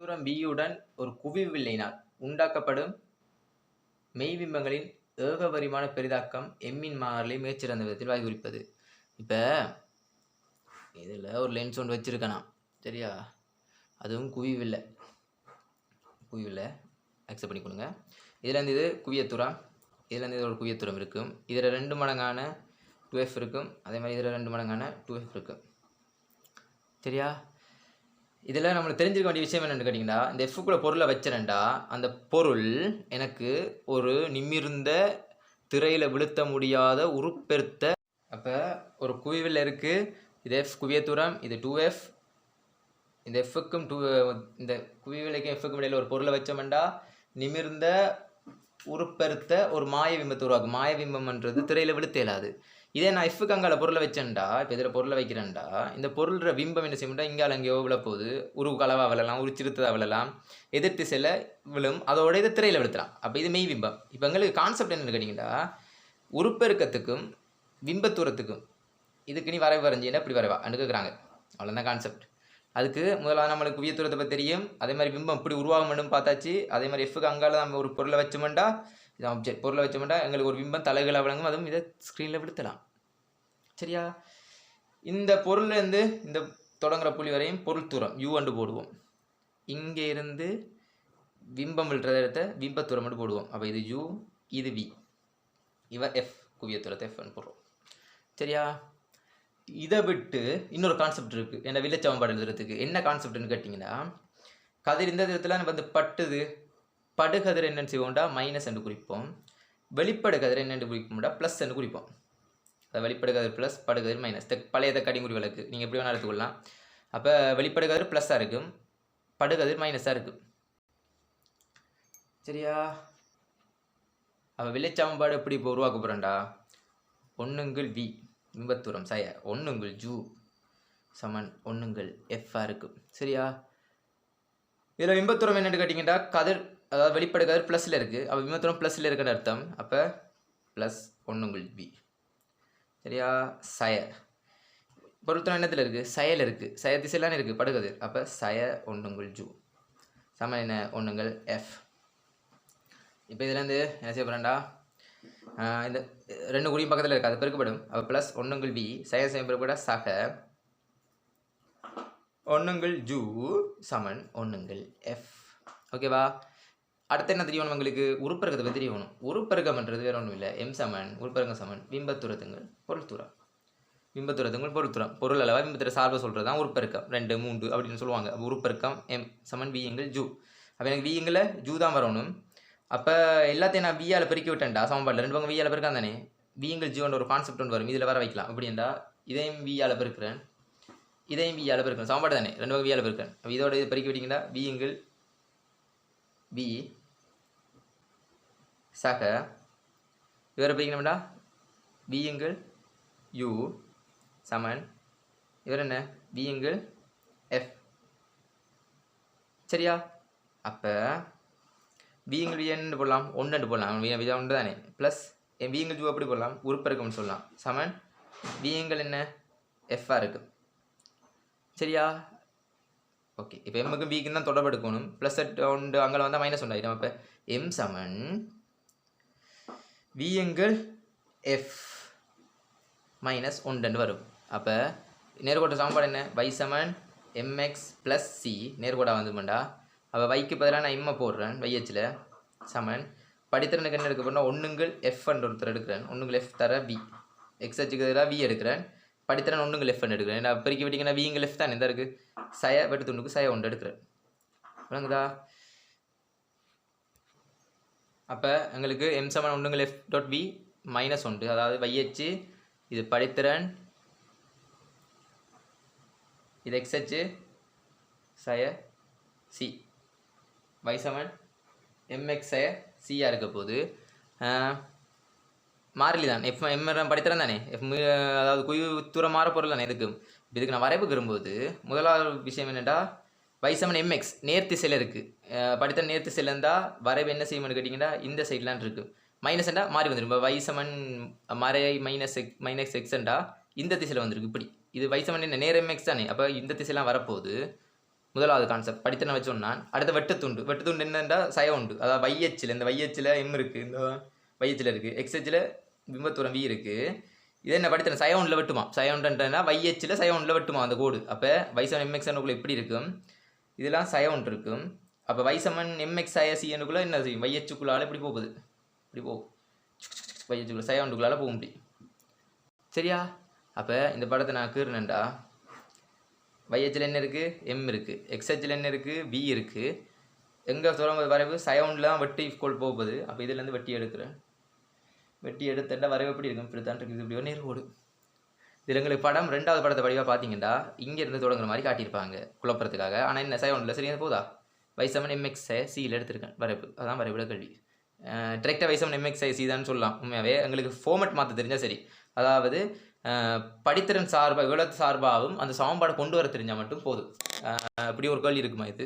தூரம் பியுடன் ஒரு குவிவில்லையினால் உண்டாக்கப்படும் மெய்பிம்பங்களின் ஏகபரிமாண பெரிதாக்கம் எம்மின் மாறிலி மிகச்சிறந்த விதத்தில் வாய்குறிப்பது. இப்போ இதில் ஒரு லென்ஸ் ஒன்று வச்சுருக்கேனா, சரியா? அதுவும் குவிவில்லை அக்செப்ட் பண்ணி கொடுங்க. இதுலேருந்து இது குவியத்துரம், இதுலேருந்து இதோட குவியத்துரம் இருக்கும். இதில் 2 மடங்கான 2f இருக்கும். அதே மாதிரி இதில் 2 மடங்கான 2f இருக்கும், சரியா? இதில் நம்மளுக்கு தெரிஞ்சிருக்க வேண்டிய விஷயம் என்னென்னு கேட்டிங்கன்னா, இந்த எஃப்குள்ளே பொருளை வச்சேன்டா அந்த பொருள் எனக்கு ஒரு நிமிர்ந்த திரையில் விழுத்த முடியாத உருப்பெருத்த. அப்போ ஒரு குவிவில் இருக்குது, இது எஃப் குவியத்துரம், இது 2f. இந்த எஃப்க்கும் இந்த குவிவிலைக்கும் எஃப்க்கும் இடையில் ஒரு பொருளை வச்சோம்டா நிமிர்ந்த உருப்பெருத்த ஒரு மாயபிம்பத்தை உருவாக்கும். மாயபிம்பம்ன்றது திரையில் விழுத்த இயலாது. இதே நான் எஃப்க்கு அங்கால பொருளை வச்சேன்டா, இப்போ இதில் பொருளை வைக்கிறேன்டா, இந்த பொருள்ற பிம்பம் என்ன செய்யணும்டா இங்கால எங்கேயோ விழப்போகுது. உருவு களவாக விழலாம், ஒரு சிறுத்ததாக விழலாம், எதிர் திசையில் விழும், அதோட இது திரையில் விழுத்தலாம். அப்போ இது மெய் பிம்பம். இப்போ எங்களுக்கு கான்செப்ட் என்னென்னு கேட்டிங்கன்னா, உருப்பெருக்கத்துக்கும் பிம்பத்தூரத்துக்கும் இதுக்கு நீ வரைவு வரைஞ்சின்னா இப்படி வரைவா அனுக்குறாங்க, அவ்வளோதான் கான்செப்ட். அதுக்கு முதலாவது நம்மளுக்கு குவியத்தூரத்தை பற்றி தெரியும். அதே மாதிரி பிம்பம் இப்படி உருவாகணும்னு பார்த்தாச்சு. அதே மாதிரி எஃப்க்கு அங்கால நம்ம ஒரு பொருளை வச்சோம்டா, இது ஆப்ஜெக்ட் பொருளை வச்சோம்டா எங்களுக்கு ஒரு பிம்பம் தலைகளாக விளங்கும். அதுவும் இதை ஸ்க்ரீனில் விழுத்தலாம், சரியா? இந்த பொருள்லேருந்து இந்த தொடங்குற புள்ளி வரையும் பொருள் தூரம் யூ அண்டு போடுவோம். இங்கே இருந்து பிம்பம் விழுற இடத்த பிம்பத்தூரம் மட்டும் போடுவோம். அப்போ இது யூ, இது வி, இவ எஃப், குவியத்தூரத்தை எஃப்னு போடுறோம், சரியா? இதை விட்டு இன்னொரு கான்செப்ட் இருக்குது என்ன வில்லச்சமன்பாடு எழுதுறதுக்கு. என்ன கான்செப்ட்னு கேட்டிங்கன்னா, கதிர் இந்த இடத்துல வந்து பட்டுது, படுகதிர் என்னென்னு செய்வோம்டா மைனஸ் என்று குறிப்போம். வெளிப்படு கதிர் என்னென்று குறிப்போம்டா ப்ளஸ் என்று குறிப்போம். அதை வெளிப்படு கதிர் ப்ளஸ், படுகதிர் மைனஸ். பழைய கடிமுறை விளக்கு நீங்கள் எப்படி வேணாலும் எடுத்துக்கொள்ளலாம். அப்போ வெளிப்படு கதிர் ப்ளஸ்ஸாக இருக்கும், படுகதிர் மைனஸாக இருக்கும், சரியா? அப்போ வில்லைச்சமன்பாடு எப்படி இப்போ உருவாக்க போகிறேன்டா, ஒன்றுங்கள் வி பிம்பத்தூரம் சய ஒன்றுங்கள் ஜூ சமன் ஒன்றுங்கள் எஃப்ஆ இருக்கும், சரியா? இதில் பிம்பத்தூரம் என்னென்னு கேட்டிங்கன்னா, கதிர் அதாவது வெளிப்படு கதிர் ப்ளஸில் இருக்குது. அப்போ பிம்பத்தூரம் ப்ளஸில் இருக்குன்னு அர்த்தம். அப்போ ப்ளஸ் ஒன்றுங்கள் வி, சரியா? சய பொருத்தம் என்னத்தில் இருக்குது, சயல் இருக்குது, சய திசையிலான இருக்குது படுகதிர். அப்போ சய ஒன்றுங்கள் ஜூ சமன் என்ன ஒன்றுங்கள் எஃப். இப்போ இதுலேருந்து என்ன செய்ய போகிறேன்டா, இந்த 2 குறியும் பக்கத்தில் இருக்குது, அது பெருக்கப்படும். அப்போ ப்ளஸ் ஒன்றுங்கள் வி சய பெருக்கப்பட சக ஒன்றுங்கள் ஜூ சமன் ஒன்றுங்கள் எஃப், ஓகேவா? அடுத்து என்ன தெரியணும் உங்களுக்கு, உருப்பெருக்கத்தை பற்றி தெரியணும். உருப்பெருக்கம்ன்றது வேறு ஒன்றும் இல்லை, எம் சமன் உருப்பெருக்கம் சமன் பிம்பத்தூரத்துங்கள் பொருள் தூரம். பிம்பத்தூரத்துங்கள் பொருள் தூரம், பொருள் அளவாக பிம்பத்திர சார்பை சொல்கிறது தான் உருப்பெருக்கம். 2 3 அப்படின்னு சொல்லுவாங்க. அப்போ உருப்பெருக்கம் எம் சமன் வியங்கள் ஜூ. அப்போ எனக்கு வியங்களை ஜூ தான் வரணும். அப்போ எல்லாத்தையும் நான் வியால் பெருக்கி விட்டேன்டா சமன்பாடில். 2 பக்கம் வியால் பெருக்கான் தானே, வியங்கள் ஜூன்ற ஒரு கான்செப்ட் ஒன்று வரும், இதில் வர வைக்கலாம். அப்படின்டா இதையும் வியால் பெருக்கிறேன், இதையும் வியால் பெருக்கிறேன், சமன்பாடு தானே, 2 பக்கம் வியால் பெருக்கிறேன். அப்போ இதோட இது பெருக்கி விட்டீங்கன்னா வியங்கள் வி சக இவரை பிரிக்கணும்டா வியங்கள் யூ சமன் இவர் என்ன வியங்கள் எஃப், சரியா? அப்போ வியங்கள் வியன்னு போடலாம், ஒன்று போடலாம், விதம் ஒன்று தானே, ப்ளஸ் வியங்கள் ஜூ அப்படி போடலாம், உருப்பெருக்கம்னு சொல்லலாம். சமன் வியங்கள் என்ன எஃப்ஆ இருக்குது, சரியா? ஓகே. இப்போ எம்முக்கு பிக்கு தான் தொடர்பு எடுக்கணும். ப்ளஸ் ஒன்று அங்கே வந்தால் மைனஸ் ஒன்று ஆகிடும். அப்போ எம் சமன் வியங்கள் எஃப் மைனஸ் ஒன்று வரும். அப்போ நேர்கோட்ட சமன்பாடு என்ன, y சமன் mx ப்ளஸ் சி நேர்கோடாக வந்துமெண்டா. அப்போ வைக்கு பதிலாக நான் எம்மை போடுறேன் வைஹெச்சில் சமன் படித்திறனுக்கு என்ன எடுக்க போனால் ஒன்றுங்கள் எஃப் என்ற ஒருத்தர் எடுக்கிறேன், ஒன்றுங்கள் எஃப் தர வி, எக்ஸ் ஹெச்சுக்கு எதிராக வி எடுக்கிறேன், படித்திறன் ஒன்றுங்கள் எஃப் எடுக்கிறேன். நான் பெருக்கி விட்டிங்கன்னா விங்கள் எஃப் தான் எந்த இருக்குது, சய வெட்டு துண்டுக்கு சய ஒன்று எடுக்கிறேன், விளங்குதா? அப்போ எங்களுக்கு எம் சமன் ஒன்றுங்கள் எஃப் டாட் வி மைனஸ் ஒன்று, அதாவது வைஹெச்சு இது படித்திறன், இது எக்ஸ்ஹெச்சு சய சி, y சமன் எம்எக்ஸ் சய சியாக இருக்க போது மாறிலி தான் எஃப் எம் படித்திறன் தானே, எஃப் அதாவது குவி தூரம் மாற பொருள் தானே. இதுக்கு நான் வரைவு வரும்போது முதலாவது விஷயம் என்னென்னா, y சமன் எம்எக்ஸ் நேர்த்திசையில் இருக்குது, படித்திறன் நேர்த்திசையில் இருந்தால் வரைவு என்ன செய்யணும்னு கேட்டிங்கன்னா இந்த சைட்லான் இருக்குது, மைனஸ்ண்டா மாறி வந்துடும். இப்போ y சமன் மறை மைனஸ் எக்ஸ்ண்டா இந்த திசையில் வந்துருக்கு இப்படி. இது y சமன் என்ன நேர் mx தானே, அப்போ இந்த திசையெல்லாம் வரப்போகுது. முதலாவது கான்செப்ட் படித்தன வச்சு நான். அடுத்த வெட்டுத்துண்டு என்னென்னா சய உண்டு, அதாவது வையச்சில், இந்த வையச்சில் எம் இருக்குது, இந்த வையச்சில் இருக்குது, எக்ஸ்ஹெச்சில் பிம்பத்தூரம் வி இருக்குது. இது என்ன படித்தன சய ஒன்றில் வெட்டுமா, சய ஒன்றுன்றா வையச்சில் சய ஒன்றில் வெட்டுமா அந்த கோடு. அப்போ வைசமன் எம்எக்ஸ் என்னக்குள்ளே எப்படி இருக்கும், இதெல்லாம் சய ஒன்று இருக்கும். அப்போ வைசமன் எம்எக்ஸ் சயசி என்னக்குள்ளே என்ன செய்யும், வையச்சுக்குள்ளால் இப்படி போகுது, இப்படி போகும், வையச்சுக்குள்ள சய ஒன்றுக்குள்ளால் போக முடியும். சரியா? அப்போ இந்த படத்தை நான் கீறினேன்டா, வையச்சில் என்ன இருக்குது, எம் இருக்குது, எக்ஸ்ஹெச்சில் என்ன இருக்குது, வி இருக்குது. எங்கே சொல்லும்போது வரைவு சய ஒன்றில் தான் வெட்டி கோல் போகுது. அப்போ இதுலேருந்து வெட்டி எடுக்கிறேன், வெட்டி எடுத்துட்டா வரைவு எப்படி இருக்கும், இப்படி தான் இருக்குது, இப்படி ஒரு நேர்கோடு. இதில் எங்களுக்கு படம் 2வது படத்தை வடிவாக பார்த்தீங்கன்னா இங்கேருந்து தொடங்குற மாதிரி காட்டியிருப்பாங்க குழப்பறதுக்காக. ஆனால் என்ன சய ஒன்றில் சரியாக போதா, வைசமன் எம்எக்ஸ் சியில் எடுத்திருக்கேன் வரைவு, அதான் வரைவிட கல்வி. டிரெக்டாக வைசமன் எம்எக்ஸ் சி தான் சொல்லலாம். உண்மையாகவே எங்களுக்கு ஃபார்மேட் மாற்ற தெரிஞ்சால் சரி. அதாவது படித்திறன் சார்பாக இவ்வளவு சார்பாகவும் அந்த சமன்பாடை கொண்டு வர தெரிஞ்சால் மட்டும் போதும். இப்படி ஒரு கேள்வி இருக்குமா இது?